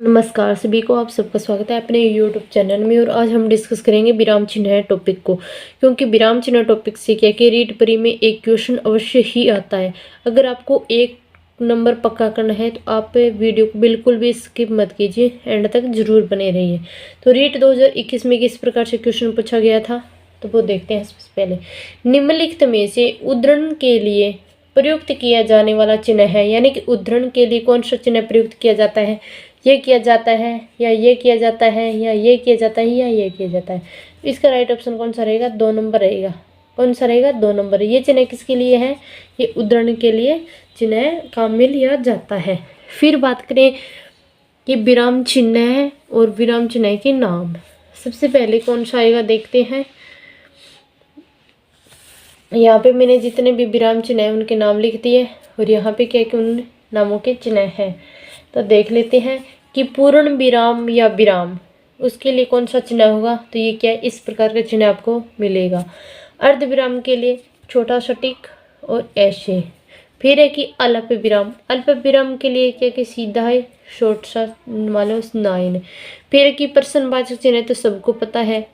नमस्कार सभी को, आप सबका स्वागत है अपने YouTube चैनल में। और आज हम डिस्कस करेंगे विराम चिन्ह टॉपिक को, क्योंकि विराम चिन्ह टॉपिक से क्या कि रीट परी में एक क्वेश्चन अवश्य ही आता है। अगर आपको एक नंबर पक्का करना है तो आप वीडियो को बिल्कुल भी स्किप मत कीजिए, एंड तक जरूर बने रहिए। तो रीट 2021 में किस प्रकार से क्वेश्चन पूछा गया था तो वो देखते हैं। सबसे पहले, निम्नलिखित में से उद्धरण के लिए प्रयुक्त किया जाने वाला चिन्ह है, यानी कि उद्धरण के लिए कौन सा चिन्ह प्रयुक्त किया जाता है। ये किया जाता है, या ये किया जाता है, या ये किया जाता है, या ये किया जाता है। इसका राइट ऑप्शन कौन सा रहेगा? 2 नंबर रहेगा। कौन सा रहेगा? 2 नंबर। ये चिन्ह किसके लिए है? ये उद्धरण के लिए चिन्ह काम में लिया जाता है। फिर बात करें कि विराम चिन्ह और विराम चिन्ह के नाम। सबसे पहले कौन सा आएगा देखते हैं। यहाँ पे मैंने जितने भी विराम चिन्ह है उनके नाम लिख दिए, और यहाँ पे क्या कि उन नामों के चिन्ह हैं। तो देख लेते हैं कि पूर्ण विराम या विराम, उसके लिए कौन सा चिन्ह होगा। तो ये क्या है, इस प्रकार का चिन्ह आपको मिलेगा। अर्ध विराम के लिए छोटा सा टिक और ऐसे। फिर है कि अल्प विराम, अल्प विराम के लिए क्या कि सीधा है, शॉर्ट सा मान लो 9। फिर है कि प्रश्नवाचक चिन्ह तो सबको पता है।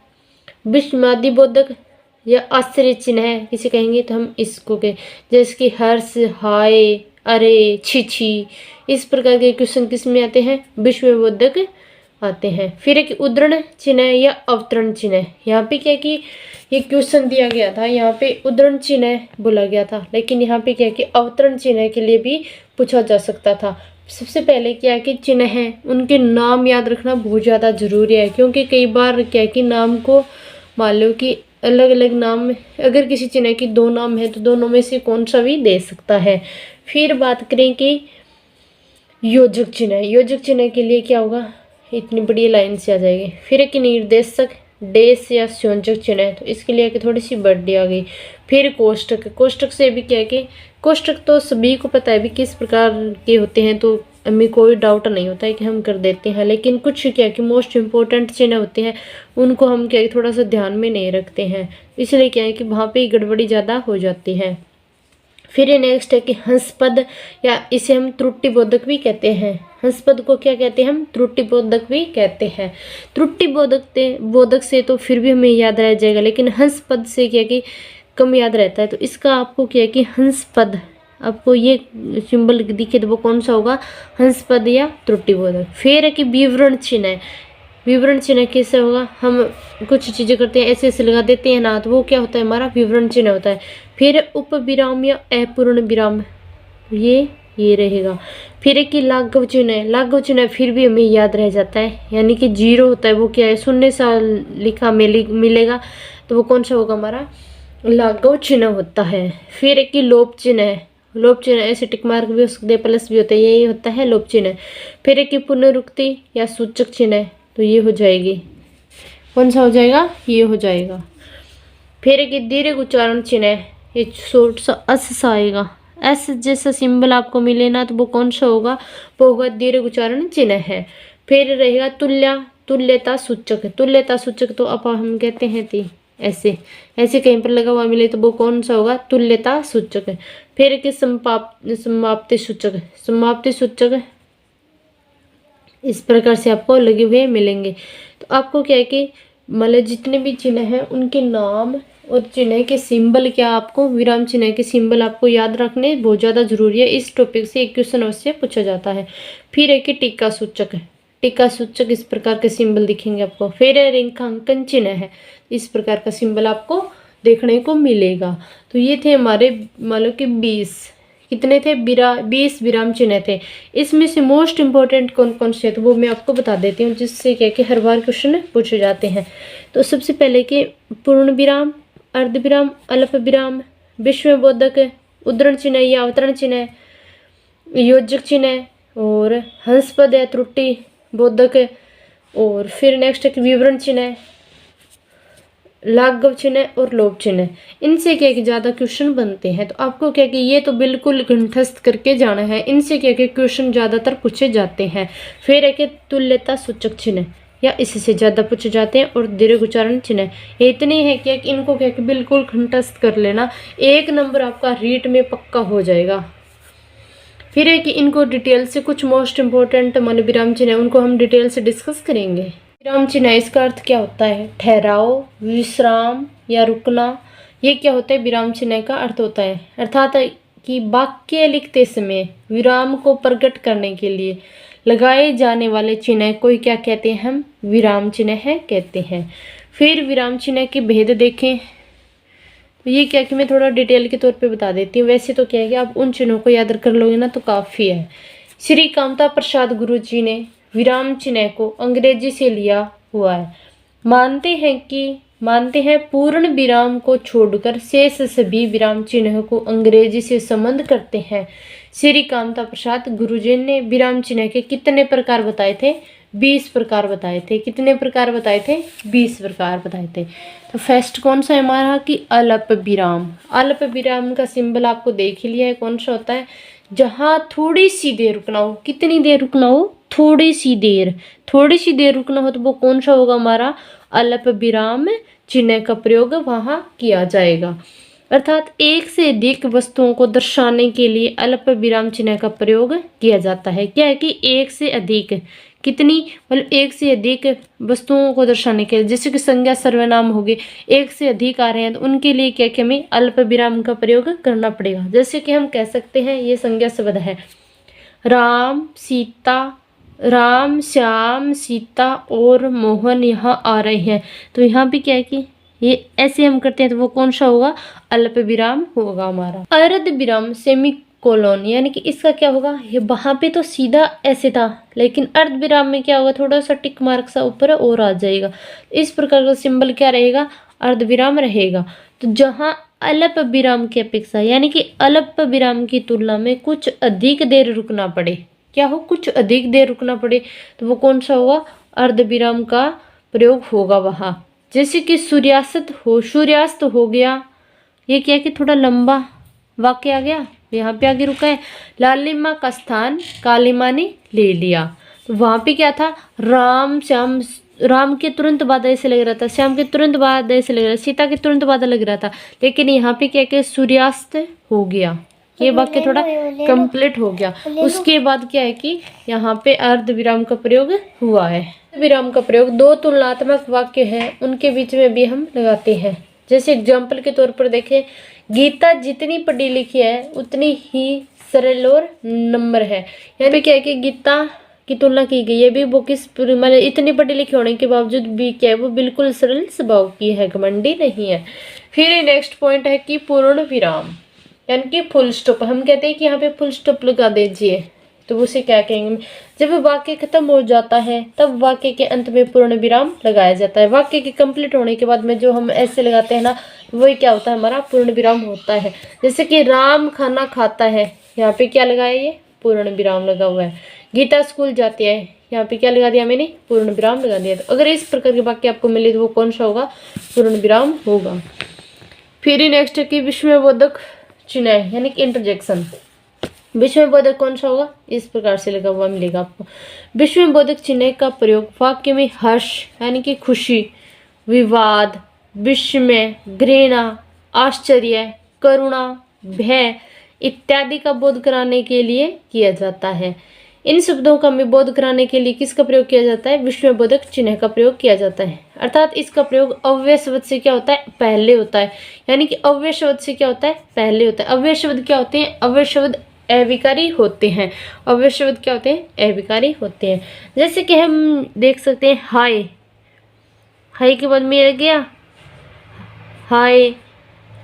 विस्मयादि बोधक या आश्चर्य चिन्ह है किसे कहेंगे तो हम इसको कहें, जैसे कि हर्ष, हाय, अरे, छी छी। इस प्रकार के क्वेश्चन किस में आते हैं? विस्मयबोधक आते हैं। फिर एक उद्धरण चिन्ह या अवतरण चिन्ह। यहाँ पे क्या कि ये क्वेश्चन दिया गया था, यहाँ पे उद्धरण चिन्ह बोला गया था, लेकिन यहाँ पे क्या कि अवतरण चिन्ह के लिए भी पूछा जा सकता था। सबसे पहले क्या कि चिन्ह है उनके नाम याद रखना बहुत ज़्यादा जरूरी है, क्योंकि कई बार क्या कि नाम को मान लो कि अलग अलग नाम, अगर किसी चिन्ह की 2 नाम है तो दोनों में से कौन सा भी दे सकता है। फिर बात करें कि योजक चिन्ह, योजक चिन्ह के लिए क्या होगा, इतनी बड़ी लाइन से आ जाएगी। फिर एक निर्देशक, देश या संयोजक चिन्ह है तो इसके लिए कि थोड़ी सी बड़ी आ गई। फिर कोष्टक, कोष्टक से भी क्या है कि कोष्टक तो सभी को पता है भी किस प्रकार के होते हैं, तो हमें कोई डाउट नहीं होता है कि हम कर देते हैं। लेकिन कुछ क्या कि मोस्ट इम्पोर्टेंट चिन्ह होते हैं उनको हम क्या थोड़ा सा ध्यान में नहीं रखते हैं, इसलिए क्या है कि वहाँ पे गड़बड़ी ज़्यादा हो जाती है। फिर नेक्स्ट है कि हंसपद, या इसे हम त्रुटि बोधक भी कहते हैं। हंसपद को क्या कहते हैं? हम त्रुटि बोधक भी कहते हैं। त्रुटि बोधक से तो फिर भी हमें याद रह जाएगा, लेकिन हंसपद से क्या कि कम याद रहता है। तो इसका आपको क्या है कि हंसपद, आपको ये सिंबल दिखे तो वो कौन सा होगा? हंसपद या त्रुटि बोधक। फिर है कि विवरण चिन्ह, विवरण चिन्ह कैसे होगा? हम कुछ चीज़ें करते हैं ऐसे ऐसे लगा देते हैं ना, तो वो क्या होता है? हमारा विवरण चिन्ह होता है। फिर उप विराम या अपूर्ण विराम, ये रहेगा। फिर एक कि लाघव चिन्ह, लाघव चिन्ह फिर भी हमें याद रह जाता है, यानी कि 0 होता है, वो क्या है? शून्य सा लिखा मिलेगा, तो वो कौन सा होगा? हमारा लाघव चिन्ह होता है। फिर एक कि लोप चिन्ह, लोप चिन्ह ऐसे टिक मार्क भी हो सकते हैं, प्लस भी होता है, यही होता है लोप चिन्ह। फिर एक कि पुनरुक्ति या सूचक चिन्ह, तो ये हो जाएगी, कौन सा हो जाएगा? ये हो जाएगा। फिर एक दीर्घ उच्चारण चिन्ह, ये शॉर्ट सा अस सा आएगा, एस जैसा सिंबल आपको मिले ना, तो वो कौन सा होगा? वो होगा दीर्घ उच्चारण चिन्ह है। फिर रहेगा तुल्यता सूचक, तुल्यता सूचक तो अब हम कहते हैं थी ऐसे ऐसे कहीं पर लगा हुआ मिले तो वो कौन सा होगा? तुल्यता सूचक। फिर कि समाप्ति सूचक, समाप्ति सूचक इस प्रकार से आपको लगे हुए मिलेंगे। तो आपको क्या है कि मतलब जितने भी चिन्ह हैं उनके नाम और चिन्ह के सिंबल, क्या आपको विराम चिन्ह के सिंबल आपको याद रखने बहुत ज़्यादा जरूरी है। इस टॉपिक से एक क्वेश्चन अवश्य पूछा जाता है। फिर है कि टीका सूचक, टीका सूचक इस प्रकार के सिंबल दिखेंगे आपको। फिर रेखांकन चिन्ह है, इस प्रकार का सिंबल आपको देखने को मिलेगा। तो ये थे हमारे मान लो कि 20 कितने थे? 20 विराम चिन्ह थे। इसमें से मोस्ट इम्पोर्टेंट कौन कौन से, तो वो मैं आपको बता देती हूँ, जिससे क्या कि हर बार क्वेश्चन पूछे जाते हैं। तो सबसे पहले कि पूर्ण विराम, अर्ध विराम, अल्प विराम, विस्मयबोधक, उद्धरण चिन्ह या अवतरण चिन्ह, योजक चिन्ह और हंसपद या त्रुटि बोधक, और फिर नेक्स्ट है विवरण चिन्ह, लाघव चिन्ह और लोप चिन्ह। इनसे क्या कि ज़्यादा क्वेश्चन बनते हैं। तो आपको क्या कि ये तो बिल्कुल कंठस्थ करके जाना है, इनसे क्या कि क्वेश्चन ज़्यादातर पूछे जाते हैं। फिर है कि तुल्यता सूचक चिन्ह, या इससे ज़्यादा पूछे जाते हैं, और दीर्घ उच्चारण चिन्ह। ये इतने हैं कि इनको क्या कि बिल्कुल कंठस्थ कर लेना, 1 नंबर आपका रीट में पक्का हो जाएगा। फिर है कि इनको डिटेल से कुछ मोस्ट इम्पोर्टेंट मान विराम चिन्ह है उनको हम डिटेल से डिस्कस करेंगे। विराम चिन्ह इसका अर्थ क्या होता है? ठहराव, विश्राम या रुकना। ये क्या होता है? विराम चिन्ह का अर्थ होता है, अर्थात कि वाक्य लिखते समय विराम को प्रकट करने के लिए लगाए जाने वाले चिन्ह को क्या कहते हैं? हम विराम चिन्ह कहते हैं। फिर विराम चिन्ह के भेद देखें तो ये क्या कि मैं थोड़ा डिटेल के तौर पे बता देती हूँ। वैसे तो क्या है कि आप उन चिन्हों को याद कर लोगे ना तो काफ़ी है। श्री कामता प्रसाद गुरु जी ने विराम चिन्ह को अंग्रेजी से लिया हुआ है। मानते हैं पूर्ण विराम को छोड़कर शेष सभी विराम चिन्ह को अंग्रेजी से संबंध करते हैं। श्री कामता प्रसाद गुरुजी ने विराम चिन्ह के कितने प्रकार बताए थे? 20 प्रकार बताए थे। कितने प्रकार बताए थे? 20 प्रकार बताए थे। तो फर्स्ट कौन सा है हमारा कि अल्प विराम। अल्प विराम का सिंबल आपको देख ही लिया है, कौन सा होता है? जहाँ थोड़ी सी देर रुकना हो। कितनी देर रुकना हो? थोड़ी सी देर। थोड़ी सी देर रुकना हो तो वो कौन सा होगा? हमारा अल्प विराम चिन्ह का प्रयोग वहाँ किया जाएगा। अर्थात एक से अधिक वस्तुओं को दर्शाने के लिए अल्प विराम चिन्ह का प्रयोग किया जाता है। क्या है कि एक से अधिक, कितनी मतलब एक से अधिक वस्तुओं को दर्शाने के लिए, जैसे कि संज्ञा सर्वनाम हो गए, एक से अधिक आ रहे हैं तो उनके लिए क्या कि हमें अल्प विराम का प्रयोग करना पड़ेगा। जैसे कि हम कह सकते हैं ये संज्ञा शब्द है राम श्याम सीता और मोहन यहाँ आ रहे हैं, तो यहाँ भी क्या है कि ये ऐसे हम करते हैं तो वो कौन सा होगा? अल्प विराम होगा हमारा। अर्ध विराम सेमी कोलोन, यानी कि इसका क्या होगा? ये वहां पे तो सीधा ऐसे था, लेकिन अर्ध विराम में क्या होगा? थोड़ा सा टिक मार्क सा ऊपर और आ जाएगा। इस प्रकार का सिंबल क्या रहेगा? अर्ध विराम रहेगा। तो जहां अल्प विराम की अपेक्षा यानी कि अल्प विराम की तुलना में कुछ अधिक देर रुकना पड़े, क्या हो? कुछ अधिक देर रुकना पड़े, तो वो कौन सा होगा? अर्ध विराम का प्रयोग होगा वहां। जैसे कि सूर्यास्त हो गया, ये क्या कि थोड़ा लंबा वाक्य आ गया, यहाँ पे आगे रुका है। लालिमा का स्थान कालिमा ने ले लिया, तो वहां पे क्या था? राम के तुरंत बाद ऐसे लग रहा था, श्याम के तुरंत बाद ऐसे लग रहा था, सीता के तुरंत बाद लग रहा था, लेकिन यहाँ पे क्या क्या सूर्यास्त हो गया, ये वाक्य थोड़ा कंप्लीट हो गया। उसके बाद क्या है कि यहाँ पे अर्ध विराम का प्रयोग हुआ है। विराम का प्रयोग दो तुलनात्मक वाक्य है उनके बीच में भी हम लगाते हैं। जैसे एग्जाम्पल के तौर पर देखें, गीता जितनी पढ़ी लिखी है उतनी ही सरल और नम्र है। यहाँ पे क्या है कि गीता की तुलना की गई है भी वो किस मतलब इतनी पढ़ी लिखी होने के बावजूद भी क्या है वो बिल्कुल सरल स्वभाव की है, घमंडी नहीं है। फिर नेक्स्ट पॉइंट है कि पूर्ण विराम यानी कि फुल स्टॉप। हम कहते हैं कि यहाँ पे फुल स्टॉप लगा दीजिए, तो उसे क्या कहेंगे? जब वाक्य खत्म हो जाता है तब वाक्य के अंत में पूर्ण विराम लगाया जाता है। वाक्य के कंप्लीट होने के बाद में जो हम ऐसे लगाते हैं ना, वही क्या होता है? हमारा पूर्ण विराम होता है। जैसे कि राम खाना खाता है, यहाँ पे क्या लगाया? ये पूर्ण विराम लगा हुआ है। गीता स्कूल जाती है, यहाँ पे क्या लगा दिया मैंने? पूर्ण विराम लगा दिया। तो अगर इस प्रकार के वाक्य आपको मिले तो वो कौन सा होगा? पूर्ण विराम होगा। फिर नेक्स्ट है कि विस्मयबोधक चिन्ह यानी कि इंटरजेक्शन। विस्मयबोधक कौन सा होगा? इस प्रकार से लगा हुआ मिलेगा आपको। विस्मयबोधक चिन्ह का प्रयोग वाक्य में हर्ष यानी कि खुशी, विवाद, विस्मय, घृणा, आश्चर्य, करुणा, भय इत्यादि का बोध कराने के लिए किया जाता है। इन शब्दों का हमें बोध कराने के लिए किसका प्रयोग किया जाता है? विस्मयबोधक चिन्ह का प्रयोग किया जाता है। अर्थात इसका प्रयोग अव्यय शब्द से क्या होता है? पहले होता है। यानी कि अव्यय शब्द से क्या होता है? पहले होता है। अव्यय शब्द क्या होते हैं? अव्यय शब्द अविकारी होते हैं। अव्यय शब्द क्या होते हैं? अविकारी होते हैं। जैसे कि हम देख सकते हैं हाय, हाय के बाद मिल गया हाय,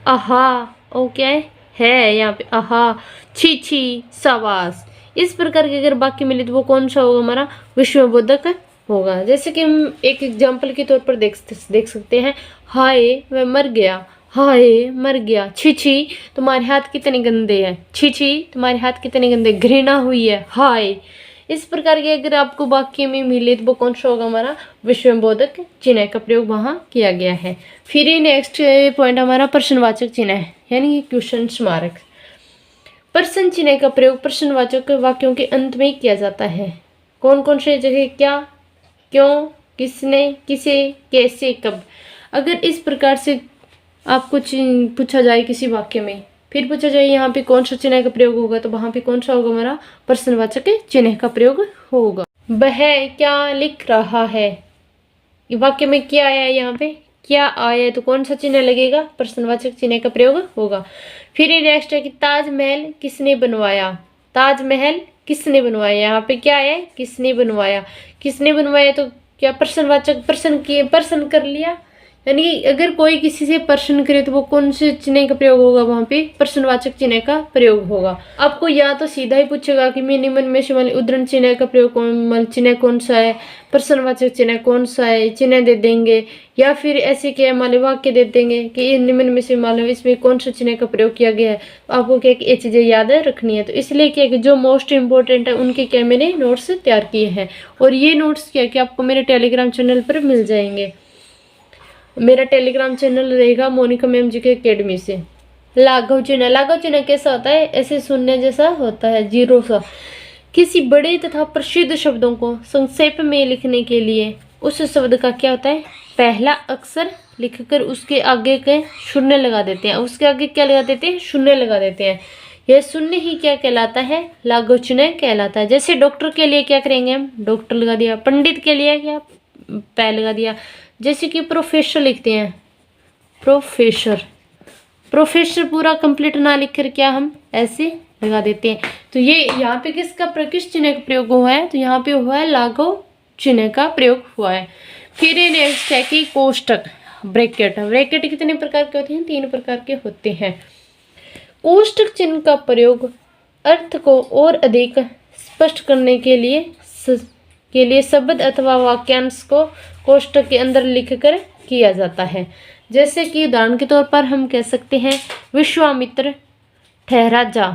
आहा, ओ क्या है यहाँ पे? आहा, छी छी, शाबाश। इस प्रकार के अगर वाक्य मिले तो वो कौन सा होगा? हमारा विस्मयबोधक होगा। जैसे कि हम एक एग्जाम्पल के तौर पर देख सकते हैं, हाय वह मर गया, हाय मर गया, छी छी तुम्हारे हाथ कितने गंदे हैं, छी छी तुम्हारे हाथ कितने गंदे, घृणा हुई है, हाय। इस प्रकार के अगर आपको वाक्य में मिले तो वो कौन सा होगा? हमारा विस्मयबोधक चिन्ह का प्रयोग वहाँ किया गया है। फिर नेक्स्ट पॉइंट हमारा प्रश्नवाचक चिन्ह है यानी कि क्वेश्चन मार्क। प्रश्न चिन्ह का प्रयोग प्रश्नवाचक वाक्यों के अंत में किया जाता है। कौन कौन से जगह? क्या, क्यों, किसने, किसे, कैसे, कब। अगर इस प्रकार से आपको पूछा जाए किसी वाक्य में फिर पूछा जाए यहाँ पे कौन सा चिन्ह का प्रयोग होगा, तो वहां पे कौन सा होगा हमारा प्रश्नवाचक चिन्ह का प्रयोग होगा। वह क्या लिख रहा है, वाक्य में क्या आया है, यहाँ पे क्या आया है, तो कौन सा चिन्ह लगेगा, प्रश्नवाचक चिन्ह का प्रयोग होगा। फिर ये नेक्स्ट है कि ताजमहल किसने बनवाया, ताजमहल किसने बनवाया, यहाँ पे क्या है, किसने बनवाया, किसने बनवाया, तो क्या प्रश्नवाचक प्रश्न कर लिया, यानी कि अगर कोई किसी से प्रश्न करे तो वो कौन से चिन्ह का प्रयोग होगा, वहां पे प्रश्नवाचक चिन्ह का प्रयोग होगा। आपको या तो सीधा ही पूछेगा कि मैं निम्न में से उद्धरण चिन्ह का प्रयोग चिन्ह कौन सा है, प्रश्नवाचक चिन्ह कौन सा है, चिन्ह दे देंगे, या फिर ऐसे क्या मान लो वाक्य दे देंगे कि निम्न में से मान लो इसमें कौन सा चिन्ह का प्रयोग किया गया है। तो आपको क्या ये चीजें याद रखनी है, तो इसलिए क्या कि जो मोस्ट इंपोर्टेंट है उनके क्या मैंने नोट्स तैयार किए हैं, और ये नोट्स क्या कि आपको मेरे टेलीग्राम चैनल पर मिल जाएंगे। मेरा टेलीग्राम चैनल रहेगा मोनिका मैम जी के अकेडमी से। लाघव चिन्ह कैसा होता है, ऐसे शून्य जैसा होता है, जीरो सा। किसी बड़े तथा प्रसिद्ध शब्दों को संक्षेप में लिखने के लिए उस शब्द का क्या होता है, पहला अक्षर लिखकर उसके आगे के शून्य लगा देते हैं, उसके आगे क्या लगा देते हैं, शून्य लगा देते हैं। यह शून्य ही क्या कहलाता है, लाघव चिन्ह कहलाता है। जैसे डॉक्टर के लिए क्या करेंगे हम, डॉक्टर लगा दिया, पंडित के लिए क्या पै लगा दिया। जैसे कि प्रोफेसर लिखते हैं, प्रोफेसर पूरा कंप्लीट ना लिखकर क्या हम ऐसे लगा देते हैं। तो ये यहाँ पे किस चिन्ह का प्रयोग हुआ है, तो यहाँ पे हुआ है लाघव चिन्ह का प्रयोग हुआ है। फिर ये नेक्स्ट है कि कोष्टक, ब्रैकेट कितने प्रकार के होते हैं, 3 प्रकार के होते हैं। कोष्टक चिन्ह का प्रयोग अर्थ को और अधिक स्पष्ट करने के लिए शब्द अथवा वाक्यांश को कोष्टक के अंदर लिखकर किया जाता है। जैसे कि उदाहरण के तौर पर हम कह सकते हैं विश्वामित्र ठहरा जा,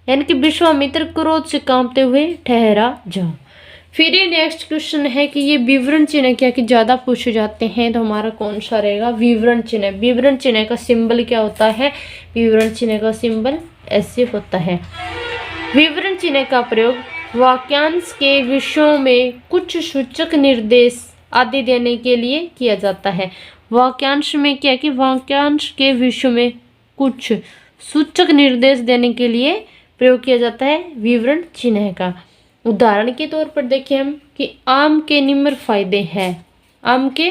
यानी कि विश्वामित्र क्रोध से कांपते हुए ठहरा जा। फिर ये नेक्स्ट क्वेश्चन है कि ये विवरण चिन्ह क्या कि ज्यादा पूछे जाते हैं, तो हमारा कौन सा रहेगा, विवरण चिन्ह। विवरण चिन्ह का सिंबल क्या होता है, विवरण चिन्ह का सिंबल ऐसे होता है। विवरण चिन्ह का प्रयोग वाक्यांश के विषयों में कुछ सूचक निर्देश आदि देने के लिए किया जाता है। वाक्यांश में क्या कि वाक्यांश के विषयों में कुछ सूचक निर्देश देने के लिए प्रयोग किया जाता है विवरण चिन्ह का। उदाहरण के तौर पर देखें हम कि आम के निम्न फायदे हैं, आम के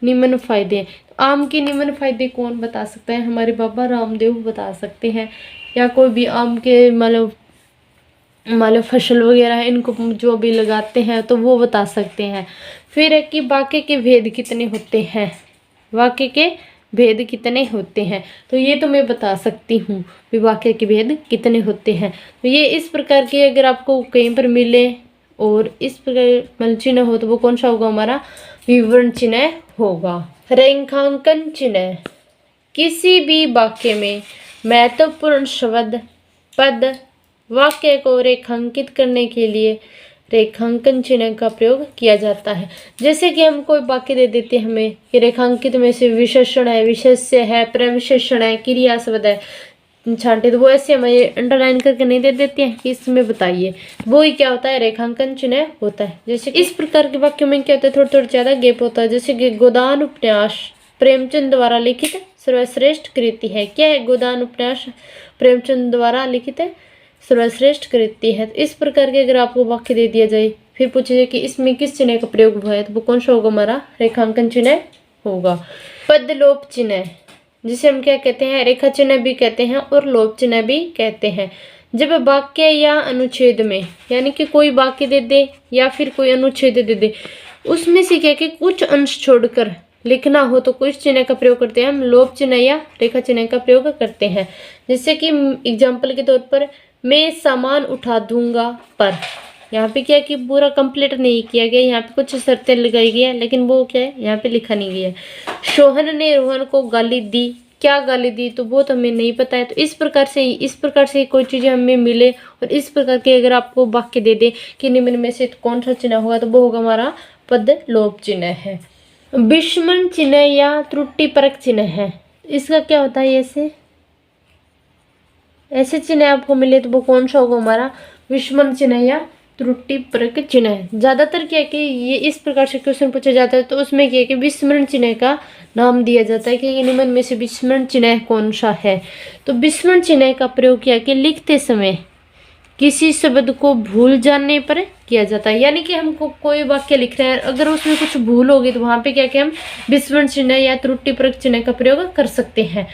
निम्न फायदे। आम के निम्न फायदे कौन बता सकता है, हमारे बाबा रामदेव बता सकते हैं, या कोई भी आम के मान लो फसल वगैरह है इनको जो भी लगाते हैं तो वो बता सकते हैं। फिर है कि वाक्य के भेद कितने होते हैं, वाक्य के भेद कितने होते हैं, तो ये तो मैं बता सकती हूँ कि वाक्य के भेद कितने होते हैं। तो ये इस प्रकार के अगर आपको कहीं पर मिले और इस प्रकार चिन्ह हो तो वो कौन सा होगा, हमारा विवरण चिन्ह होगा। रेखांकन चिन्ह, किसी भी वाक्य में महत्वपूर्ण शब्द पद वाक्य को रेखांकित करने के लिए रेखांकन चिन्ह का प्रयोग किया जाता है। जैसे कि हम कोई वाक्य दे देते हैं हमें कि रेखांकित में से विशेषण है, विशेष्य है, प्रविशेषण है, क्रिया शब्द है छांटे, तो वो ऐसे हमें अंडरलाइन करके नहीं दे देते हैं कि इसमें बताइए, वो ही क्या होता है, रेखांकन चिन्ह होता है। जैसे इस प्रकार के वाक्यों में क्या होता है, थोड़ा ज्यादा गैप होता है। जैसे कि गोदान उपन्यास प्रेमचंद द्वारा लिखित सर्वश्रेष्ठ कृति है। क्या है, गोदान उपन्यास प्रेमचंद द्वारा लिखित सर्वश्रेष्ठ कृति है। तो इस प्रकार के अगर आपको वाक्य दे दिया जाए, फिर पूछा जाए कि इसमें किस चिन्ह का प्रयोग हुआ है, तो वो कौन सा होगा, हमारा रेखांकन चिन्ह होगा। पद लोप चिन्ह, जिसे हम क्या कहते हैं, रेखा चिन्ह भी कहते हैं और लोप चिन्ह भी कहते हैं। जब वाक्य या अनुच्छेद में, यानी कि कोई वाक्य दे दे या फिर कोई अनुच्छेद दे दे, उसमें से क्या कि कुछ अंश छोड़कर लिखना हो तो कुछ चिन्ह का प्रयोग करते हैं हम, लोप चिन्ह या रेखा चिन्ह का प्रयोग करते हैं। जैसे कि एग्जाम्पल के तौर पर मैं सामान उठा दूंगा पर, यहाँ पे क्या कि पूरा कंप्लीट नहीं किया गया, यहाँ पे कुछ शर्तें लगाई गई है लेकिन वो क्या है यहाँ पे लिखा नहीं गया है। सोहन ने रोहन को गाली दी, क्या गाली दी, तो वो तो हमें नहीं पता है। तो इस प्रकार से कोई चीज़ें हमें मिले और इस प्रकार के अगर आपको वाक्य दे दे कि निम्न में से कौन सा चिन्ह होगा, तो वो होगा हमारा पद लोप चिन्ह है। विषमन चिन्ह या त्रुटि परक चिन्ह है, इसका क्या होता है, ऐसे चिन्ह आपको मिले तो वो कौन सा होगा, हमारा विषमन चिन्ह या त्रुटि परक चिन्ह है। ज्यादातर क्या है कि ये इस प्रकार से क्वेश्चन पूछा जाता है तो उसमें क्या है कि विस्मरण चिन्ह का नाम दिया जाता है कि निम्न में से विस्मरण चिन्ह कौन सा है। तो विस्मरण चिन्ह का प्रयोग किया कि लिखते समय किसी शब्द को भूल जाने पर किया जाता है। यानी कि हमको कोई वाक्य लिख रहे हैं, अगर उसमें कुछ भूल होगी तो वहां पे क्या कि हम विस्मरण चिन्ह या त्रुटिपरक चिन्ह का प्रयोग कर सकते हैं।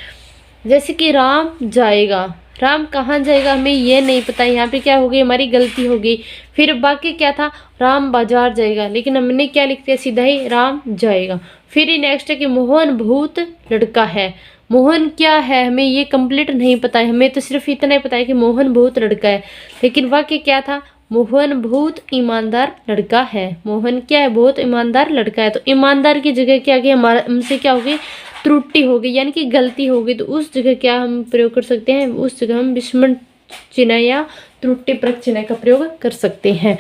जैसे कि राम जाएगा, राम कहाँ जाएगा हमें ये नहीं पता, यहाँ पे क्या हो गई, हमारी गलती हो गई। फिर वाक्य क्या था, राम बाजार जाएगा, लेकिन हमने क्या लिख दिया, सीधा ही राम जाएगा। फिर नेक्स्ट है कि मोहन बहुत लड़का है। मोहन क्या है हमें ये कंप्लीट नहीं पता है, हमें तो सिर्फ इतना ही पता है कि मोहन बहुत लड़का है, लेकिन वाक्य क्या था, मोहन बहुत ईमानदार लड़का है। मोहन क्या है, बहुत ईमानदार लड़का है। तो ईमानदार की जगह क्या गया, हमारा हमसे क्या होगी, त्रुटि होगी, यानी कि गलती होगी। तो उस जगह क्या हम प्रयोग कर सकते हैं, उस जगह हम विस्मरण चिन्ह या त्रुटिपरक चिन्ह का प्रयोग कर सकते हैं।